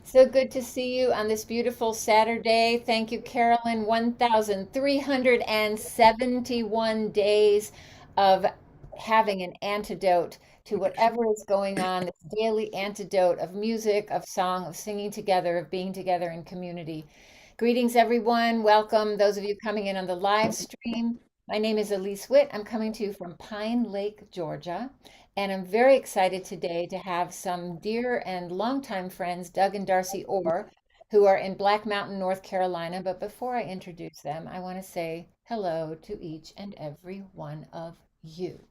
So good to see you on this beautiful Saturday. Thank you, Carolyn. 1,371 days of having an antidote to whatever is going on, this daily antidote of music, of song, of singing together, of being together in community. Greetings, everyone. Welcome, those of you coming in on the live stream. My name is Elise Witt. I'm coming to you from Pine Lake, Georgia. And I'm very excited today to have some dear and longtime friends, Doug and Darcy Orr, who are in Black Mountain, North Carolina. But before I introduce them, I want to say hello to each and every one of you.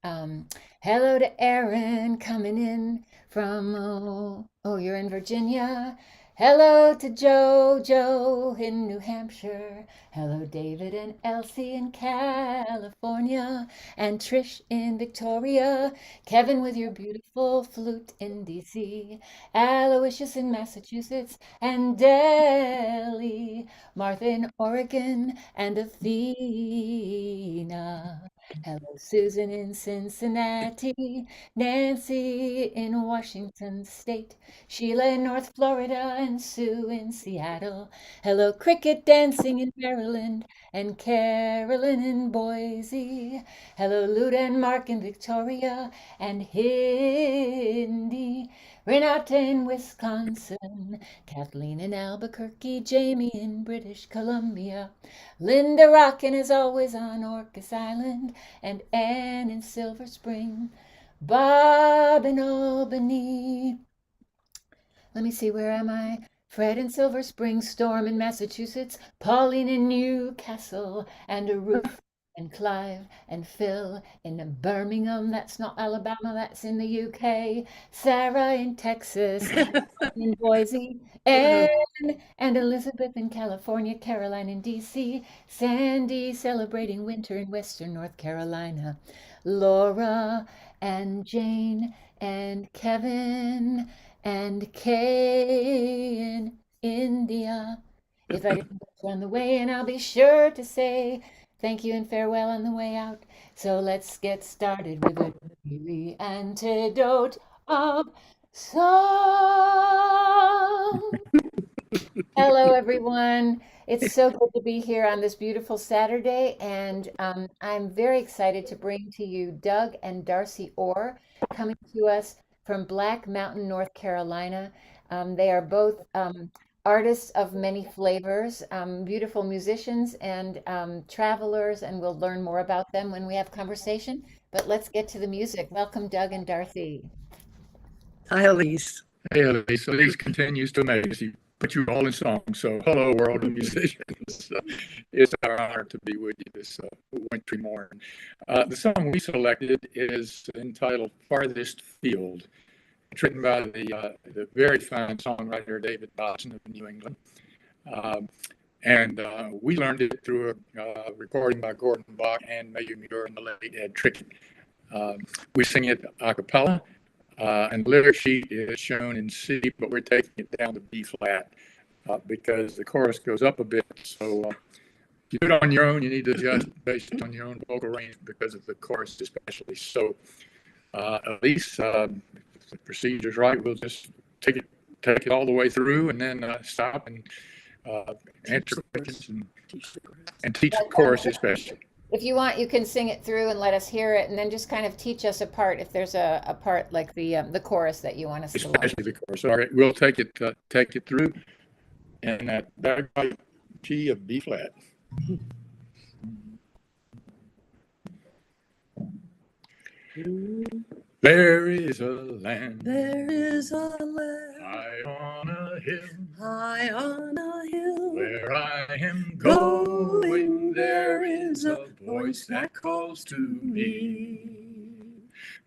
Um, Hello to Aaron coming in from, you're in Virginia. Hello to Joe in New Hampshire. Hello, David and Elsie in California. And Trish in Victoria. Kevin with your beautiful flute in DC. Aloysius in Massachusetts. And Deli. Martha in Oregon. And Athena. Hello, Susan in Cincinnati, Nancy in Washington State, Sheila in North Florida, and Sue in Seattle. Hello, Cricket dancing in Maryland, and Carolyn in Boise. Hello, Luda and Mark in Victoria, and Hindi. Renata in Wisconsin, Kathleen in Albuquerque, Jamie in British Columbia, Linda rockin' as always on Orcas Island, and Anne in Silver Spring, Bob in Albany. Let me see, where am I? Fred in Silver Spring, Storm in Massachusetts, Pauline in Newcastle, and Ruth and Clive and Phil in Birmingham. That's not Alabama, that's in the UK. Sarah in Texas, in Boise, and Elizabeth in California, Caroline in DC, Sandy celebrating winter in Western North Carolina, Laura and Jane and Kevin and Kay in India. If I didn't get you on the way in, I'll be sure to say thank you and farewell on the way out. So let's get started with a daily antidote of song. Hello, everyone. It's so good to be here on this beautiful Saturday, and I'm very excited to bring to you Doug and Darcy Orr coming to us from Black Mountain, North Carolina. They are both artists of many flavors, beautiful musicians and travelers, and we'll learn more about them when we have conversation. But let's get to the music. Welcome, Doug and Darcy. Hi, Elise. Hey, Elise. Elise continues to amaze. You put you all in song. So, hello, world of musicians. It's our honor to be with you this wintry morning. The song we selected is entitled Farthest Field. It's written by the very fine songwriter David Dodson of New England. And we learned it through a recording by Gordon Bach and Mayhew Muir and the late Ed Trickett. We sing it a cappella. And the lyric sheet is shown in C, but we're taking it down to B flat because the chorus goes up a bit. So if you do it on your own, you need to adjust based on your own vocal range because of the chorus especially. So at least if the procedure's right, we'll just take it all the way through and then stop and answer questions and teach the chorus especially. If you want, you can sing it through and let us hear it, and then just kind of teach us a part if there's a part like the chorus that you want us to learn. Especially the chorus. All right, we'll take it through, and that G of B flat. There is a land. There is a land high on a hill. high on a hill. Where I am going, there is a voice that calls to me.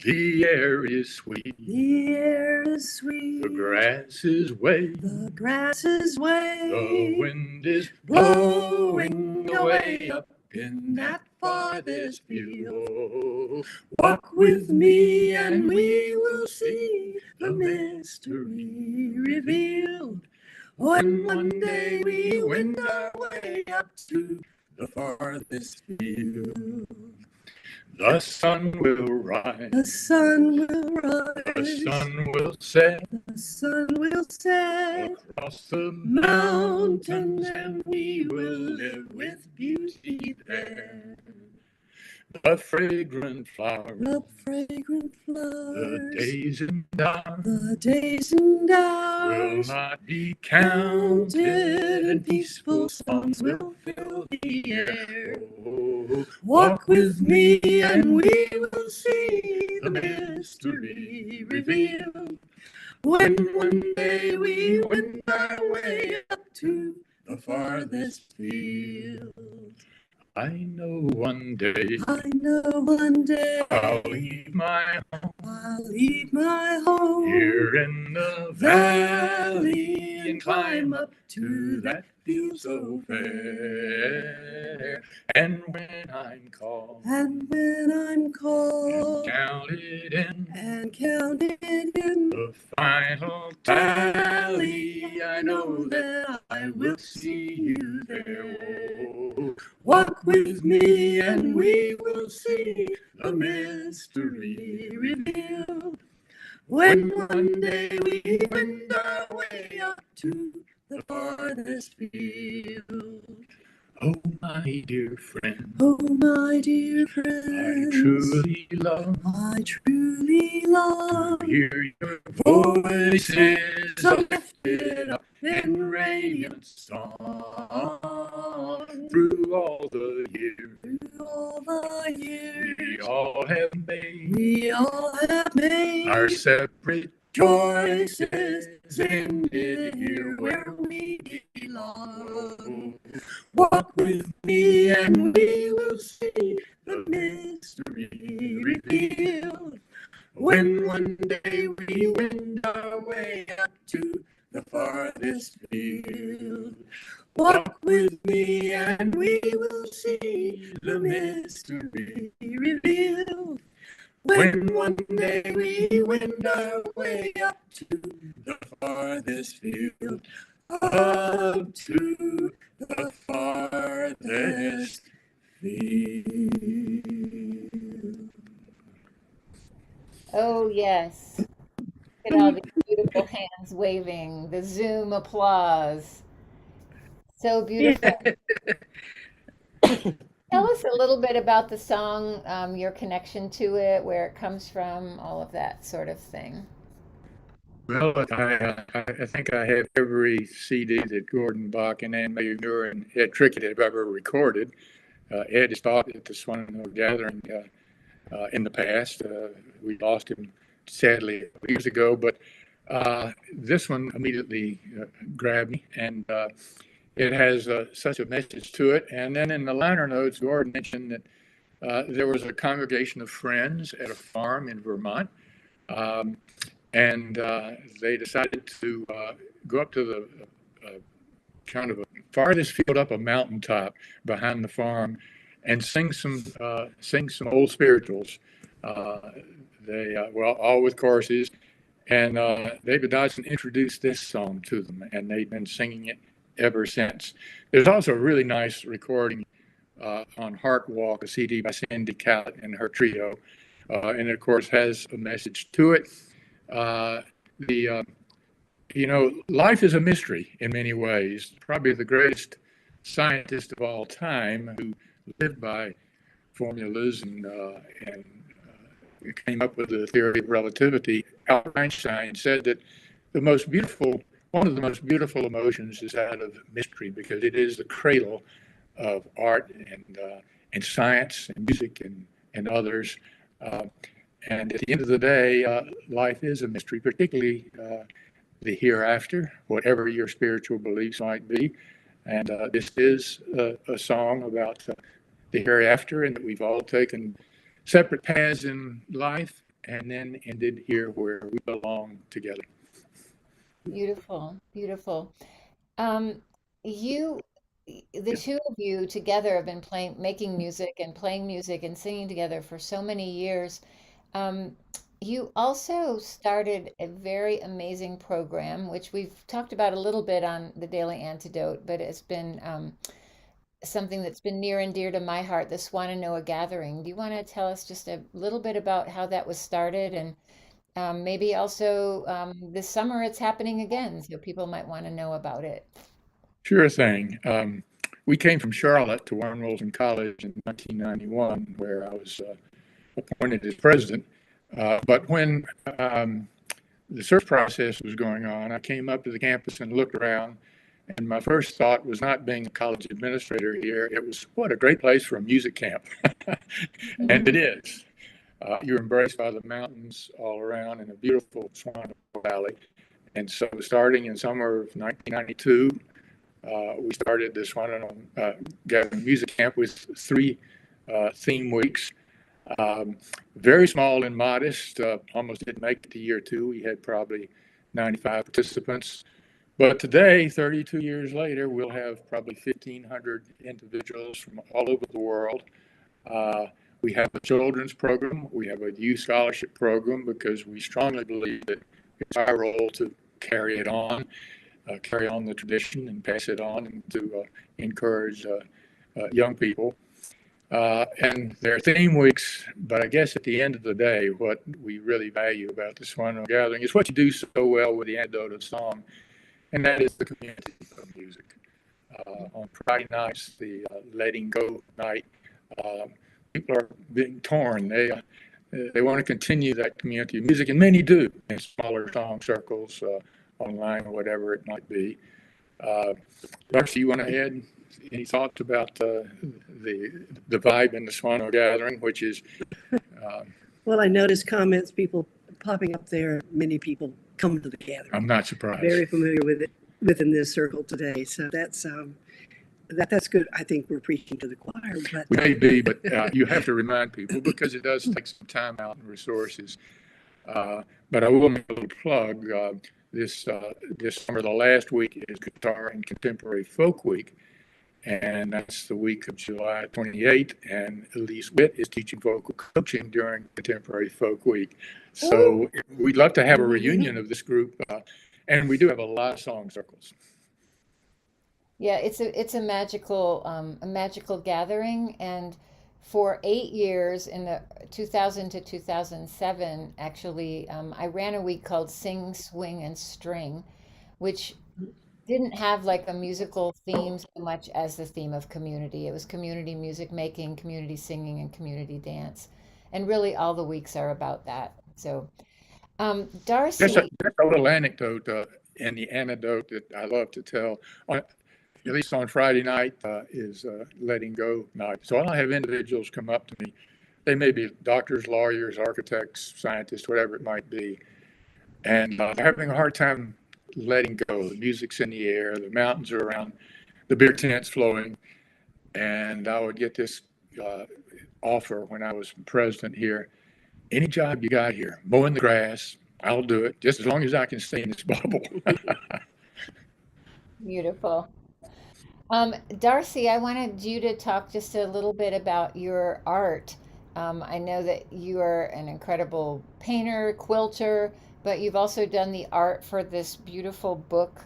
The air is sweet. The air is sweet. The grass is wet. The grass is wet. The wind is blowing away up in that farthest field. Walk with me and we will see the mystery revealed. When one day we wend our way up to the farthest field. The sun will The rise, sun will the rise, sun will set the sun will set across the mountains, mountains, and we will live with beauty there. the fragrant flowers, The fragrant the flowers, days and hours the days and will hours not be counted, counted, and and peaceful peaceful songs songs will will fill fill the the air. air. Oh, Walk with me, and we will see the mystery revealed. When one day we wend our way up to the farthest field. I know one day I know one day I'll leave my home I'll leave my home here in the valley and climb up to that field so fair. And when I'm called and when I'm and called counted in and counted in the final tally, I know that I will see you there. Oh, walk with me and we will see the mystery revealed. When one day we wend our way up to the farthest field. oh, my dear friend, Oh, my dear I friends, truly love I truly love to hear your voices so lifted up in radiant song through all the years. through all the years. We all have made our separate choices, ended here where we belong. Walk with me and we will see the mystery revealed. When one day we wend our way up to the farthest field. Walk with me and we will see the mystery revealed. When one day we wend our way up to the farthest field, up to the farthest field. Oh, yes. Look at all these beautiful hands waving, the Zoom applause. So beautiful. Tell us a little bit about the song, your connection to it, where it comes from, all of that sort of thing. Well, I think I have every CD that Gordon Bach and Ann Mae Muir and Ed Trickett have ever recorded. Ed has taught at the Swanhill Gathering in the past. We lost him sadly years ago, but this one immediately grabbed me, and it has such a message to it. And then in the liner notes, Gordon mentioned that there was a congregation of friends at a farm in Vermont. Um, and they decided to go up to the kind of a farthest field up a mountaintop behind the farm and sing some old spirituals. Uh, they well, all with choruses, and David Dodson introduced this song to them, and they've been singing it ever since. There's also a really nice recording on Heart Walk, a CD by Sandy Callett and her trio, and it, of course, has a message to it. Uh, the Life is a mystery in many ways. Probably the greatest scientist of all time who lived by formulas and came up with the theory of relativity. Albert Einstein said that one of the most beautiful emotions is that of mystery because it is the cradle of art and science and music and others. Uh, and at the end of the day, life is a mystery, particularly the hereafter, whatever your spiritual beliefs might be. And this is a song about the hereafter, and that we've all taken separate paths in life and then ended here where we belong together. Beautiful, beautiful. Um, you, the two of you together have been playing music and singing together for so many years. Um, you also started a very amazing program, which we've talked about a little bit on the Daily Antidote, but it's been something that's been near and dear to my heart, the Swannanoa Gathering. Do you want to tell us just a little bit about how that was started, and maybe also this summer it's happening again, so people might want to know about it. Sure thing. We came from Charlotte to Warren Wilson College in 1991, where I was appointed as president. But when the search process was going on, I came up to the campus and looked around. And my first thought was not being a college administrator here. It was, what a great place for a music camp. And it is. You're embraced by the mountains all around in a beautiful Swan Valley. And so starting in summer of 1992, we started this Swan Gathering Music Camp with 3 theme weeks. Very small and modest, almost didn't make it to year 2. We had probably 95 participants. But today, 32 years later, we'll have probably 1,500 individuals from all over the world. We have a children's program. We have a youth scholarship program because we strongly believe that it's our role to carry it on, carry on the tradition and pass it on and to encourage young people. And there are theme weeks, but I guess at the end of the day, what we really value about the Swannanoa Gathering is what you do so well with the Antidote of Song, and that is the community of music. On Friday nights, the letting go night, people are being torn. They want to continue that community of music, and many do in smaller song circles, online or whatever it might be. Darcy, you want to add any thoughts about the vibe in the Swannanoa Gathering, which is? Well, I noticed comments, people popping up there. Many people come to the gathering. I'm not surprised. Very familiar with it within this circle today. So that's good. I think we're preaching to the choir. But Maybe, but you have to remind people because it does take some time out and resources. But I will make a little plug. This summer, the last week is Guitar and Contemporary Folk Week, and that's the week of July 28th. And Elise Witt is teaching vocal coaching during Contemporary Folk Week. So we'd love to have a reunion of this group, and we do have a lot of song circles. Yeah, it's a magical gathering, and for 8 years in the 2000 to 2007, actually, I ran a week called Sing, Swing, and String, which didn't have like a musical theme so much as the theme of community. It was community music making, community singing, and community dance, and really all the weeks are about that. So, Darcy, There's a little anecdote in the antidote that I love to tell. At least on Friday night is letting go night. So I'll have individuals come up to me. They may be doctors, lawyers, architects, scientists, whatever it might be. And they're having a hard time letting go. The music's in the air, the mountains are around, the beer tent's flowing. And I would get this offer when I was president here. Any job you got here, mowing the grass, I'll do it, just as long as I can stay in this bubble. beautiful. Darcy, I wanted you to talk just a little bit about your art. I know that you are an incredible painter, quilter, but you've also done the art for this beautiful book.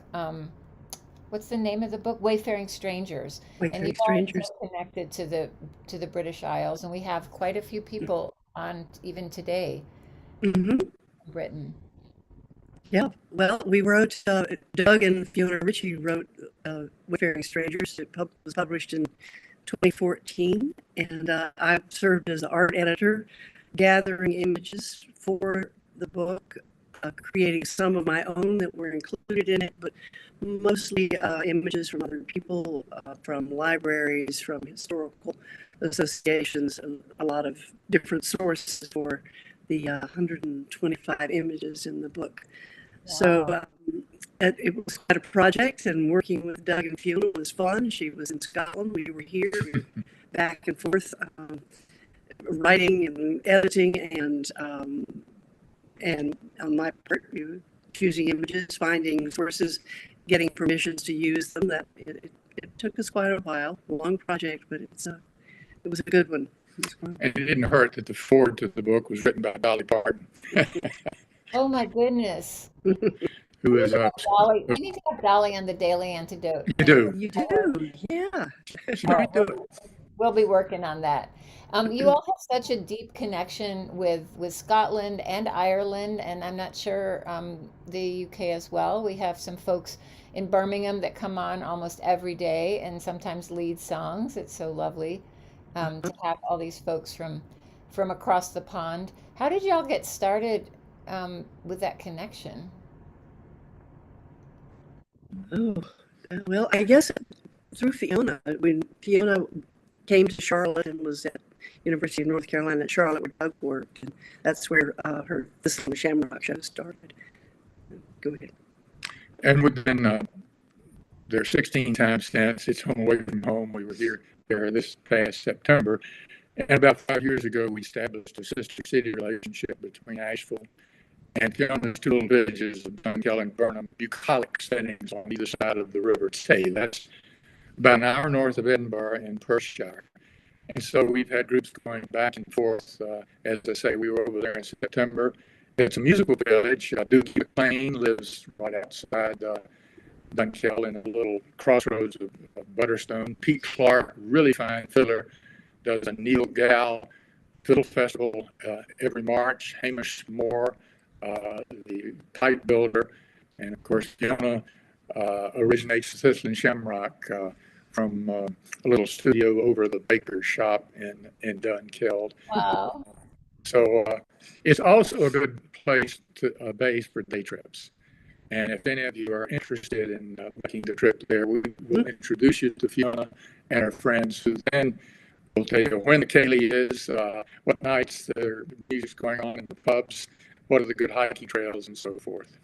What's the name of the book? Wayfaring Strangers. And Wayfaring you've Strangers. also connected to the British Isles, and we have quite a few people on even today hmm in Britain. Yeah. Well, we wrote, Doug and Fiona Ritchie wrote Wayfaring Strangers. It was published in 2014. And I served as the art editor, gathering images for the book, creating some of my own that were included in it, but mostly images from other people, from libraries, from historical associations, a lot of different sources for the 125 images in the book. So Wow. it was quite a project, and working with Doug and Fiona was fun. She was in Scotland, we were here, we were back and forth, writing and editing, and on my part, choosing images, finding sources, getting permissions to use them. That it took us quite a while, a long project, but it was a good one. And it didn't hurt that the foreword to the book was written by Dolly Parton. Oh my goodness. who is Dolly, we need to have Dolly on the Daily Antidote. you do. You do, yeah. She might do it. We'll be working on that. You all have such a deep connection with Scotland and Ireland, and I'm not sure the UK as well. We have some folks in Birmingham that come on almost every day and sometimes lead songs. It's so lovely to have all these folks from across the pond. How did y'all get started with that connection? Oh, well, I guess through Fiona. When Fiona came to Charlotte and was at University of North Carolina at Charlotte where Doug worked, and that's where her This Song Shamrock show started. Go ahead. And within their 16 times since it's Home Away from Home, we were there this past September. And about 5 years ago, we established a sister city relationship between Asheville and Fiona's two little villages of Dunkeld and Burnham, bucolic settings on either side of the River Tay. That's about an hour north of Edinburgh in Perthshire. And so we've had groups going back and forth. As I say, we were over there in September. It's a musical village. Dookie McLean lives right outside Dunkeld in a little crossroads of Butterstone. Pete Clark, really fine fiddler, does a Neil Gal Fiddle Festival every March. Hamish Moore, the pipe builder, and of course Fiona originates the Thistle and Shamrock from a little studio over the baker's shop in Dunkeld. Wow. So it's also a good place to base for day trips. And if any of you are interested in making the trip there, we will introduce you to Fiona and her friends, who then will tell you when the Cayley is, what nights the music's going on in the pubs, what are the good hiking trails, and so forth.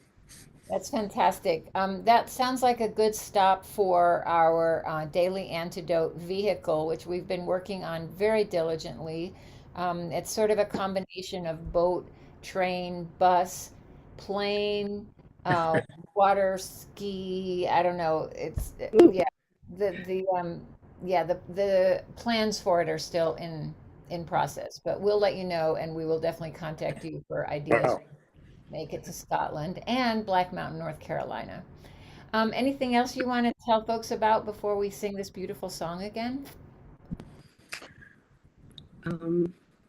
That's fantastic. That sounds like a good stop for our Daily Antidote vehicle, which we've been working on very diligently. It's sort of a combination of boat, train, bus, plane, uh, water ski. I don't know. Yeah, the yeah, the plans for it are still in process, but we'll let you know, and we will definitely contact you for ideas. Wow. Make it to Scotland and Black Mountain, North Carolina. Anything else you want to tell folks about before we sing this beautiful song again?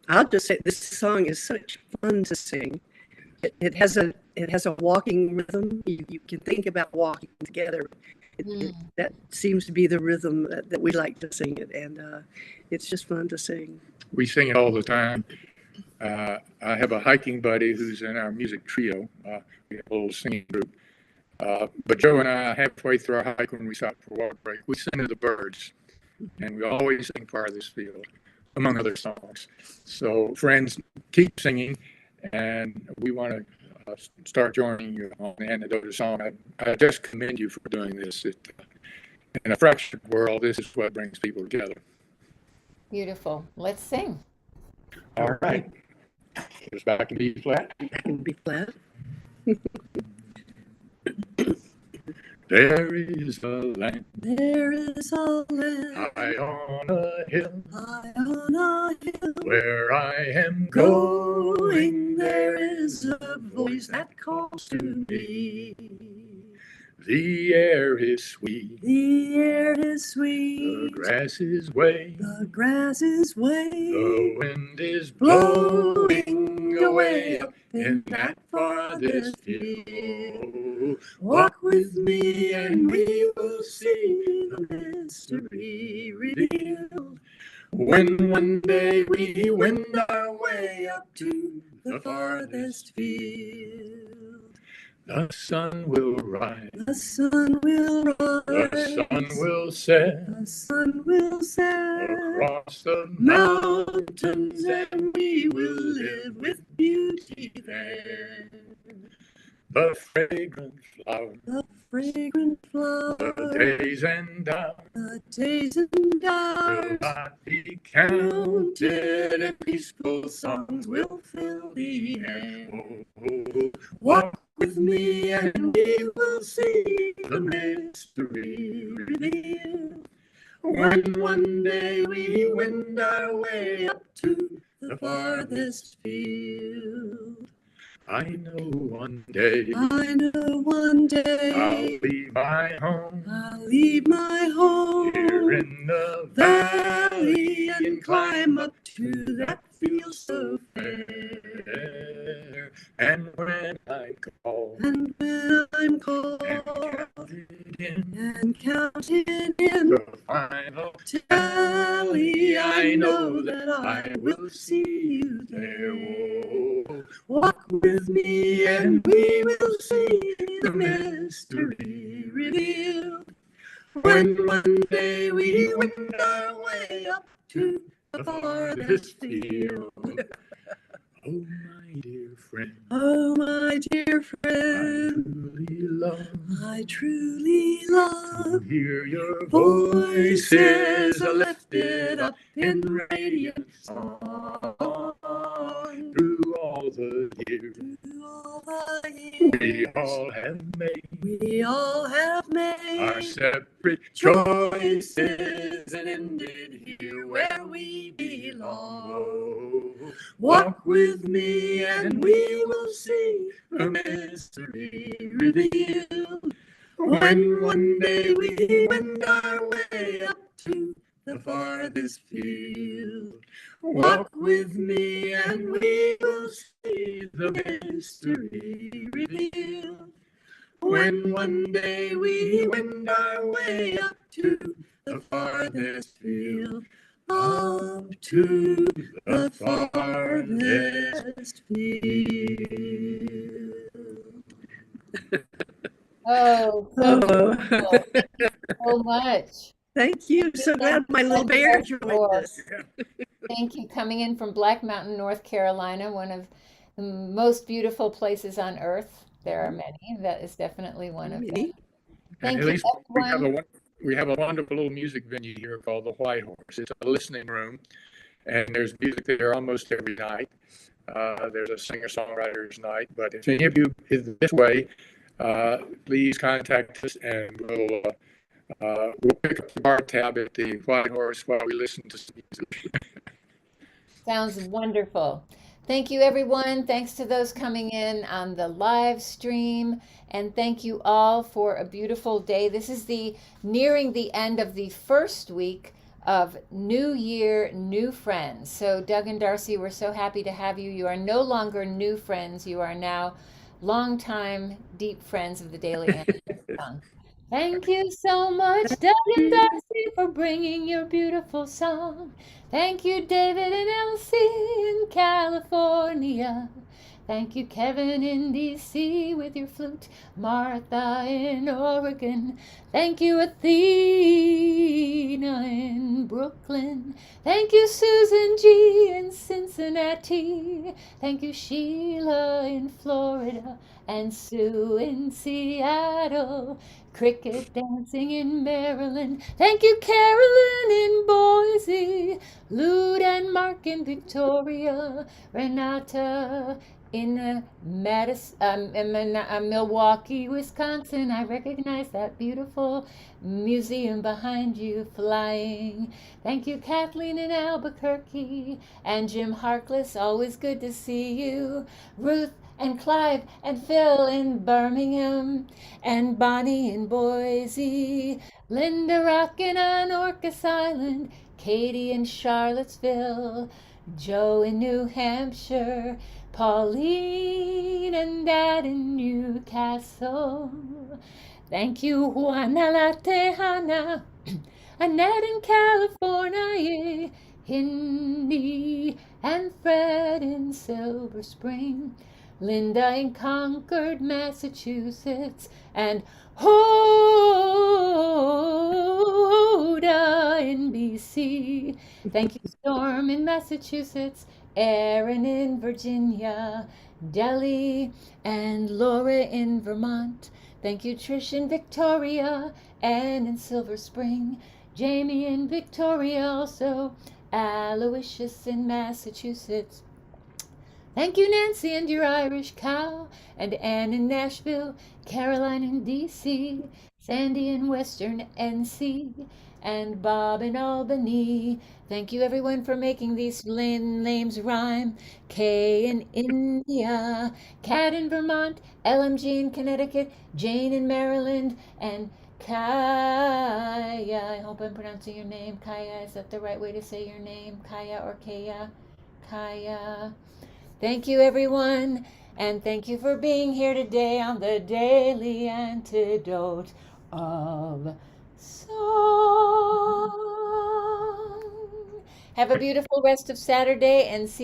I'll just say this song is such fun to sing. It has a walking rhythm. You can think about walking together. That seems to be the rhythm that we like to sing it, and it's just fun to sing. We sing it all the time. I have a hiking buddy who's in our music trio. We have a little singing group. But Joe and I, halfway through our hike when we stop for a water break, we sing to the birds. And we always sing Farthest Field, among other songs. So friends, keep singing. And we want to start joining you on the Antidote song. I just commend you for doing this. In a fractured world, this is what brings people together. Beautiful. Let's sing. All right. It's back in B flat. B flat. There is a land. There is a land. High on a hill. High on a hill. Where I am going. There is a voice that calls to me. The air is sweet. The air is sweet. The grass is way. The grass is way. The wind is blowing away up in that farthest field. Walk with me and we will see the mystery revealed. When one day we wend our way up to the farthest field. The sun will rise. The sun will rise. The sun will set. The sun will set. Across the Mountains, and we will live with beauty there. the fragrant flower. The fragrant flower. The days and hours The days and will hours not be counted, and peaceful songs will fill the air. Oh, walk with me and we will see the mystery revealed. When one day we wend our way up to the farthest field. I know one day I know one I'll day leave my home I'll leave my here home in the valley and climb up to that field so fair. And when I call And when I'm and called counted in and counted in the final tally, I know that I will see you there. there. Oh, Walk with me and we will see the mystery revealed. When one day we wend our way up to the farthest field. oh, my dear friend, Oh, my dear I friend, truly love I truly love to hear your voices voices are lifted lifted up up in in radiant radiant song song. through all the years Through all the we years all have made we all have our made separate choices and ended here where we belong. Oh, Walk with me and we will see the mystery revealed. when one day we wend our way up to the farthest field. Walk with me and we will see the mystery revealed. When one day we wend our way up to the farthest field, up to the farthest field. Oh, so beautiful. So much. Thank you. So glad my little bear joined us. Thank you. Coming in from Black Mountain, North Carolina, one of the most beautiful places on earth. There are many. That is definitely one of them. Minnie. And Thank at you, least everyone. we have a wonderful little music venue here called the White Horse. It's a listening room, and there's music there almost every night. There's a singer-songwriters night. But if any of you is this way, please contact us, and we'll pick up the bar tab at the White Horse while we listen to some music. Sounds wonderful. Thank you, everyone. Thanks to those coming in on the live stream. And thank you all for a beautiful day. This is the nearing the end of the first week of New Year, New Friends. So, Doug and Darcy, we're so happy to have you. You are no longer new friends. You are now longtime, deep friends of the Daily Antidote. Thank you so much, Doug and Darcy, for bringing your beautiful song. Thank you, David and Elsie in California. Thank you, Kevin in DC with your flute. Martha in Oregon. Thank you, Athena in Brooklyn. Thank you, Susan G in Cincinnati. Thank you, Sheila in Florida and Sue in Seattle. Cricket dancing in Maryland. Thank you, Carolyn in Boise. Lude and Mark in Victoria. Renata in Milwaukee, Wisconsin. I recognize that beautiful museum behind you flying. Thank you, Kathleen in Albuquerque. And Jim Harkless, always good to see you. Ruth and Clive and Phil in Birmingham, and Bonnie in Boise, Linda rockin' on Orcas Island, Katie in Charlottesville, Joe in New Hampshire, Pauline and Dad in Newcastle. Thank you, Juana La Tejana, Annette in California, Hindi and Fred in Silver Spring, Linda in Concord, Massachusetts, and Hoda in BC. Thank you, Storm in Massachusetts, Aaron in Virginia, Delhi, and Laura in Vermont. Thank you, Trish in Victoria, Anne in Silver Spring, Jamie in Victoria also, Aloysius in Massachusetts. Thank you, Nancy, and your Irish cow, and Anne in Nashville, Caroline in DC, Sandy in Western NC, and Bob in Albany. Thank you everyone for making these names rhyme. Kay in India, Kat in Vermont, LMG in Connecticut, Jane in Maryland, and Kaya. I hope I'm pronouncing your name. Kaya, is that the right way to say your name? Kaya or Kaya? Kaya. Thank you, everyone, and thank you for being here today on the Daily Antidote of Song. Have a beautiful rest of Saturday and see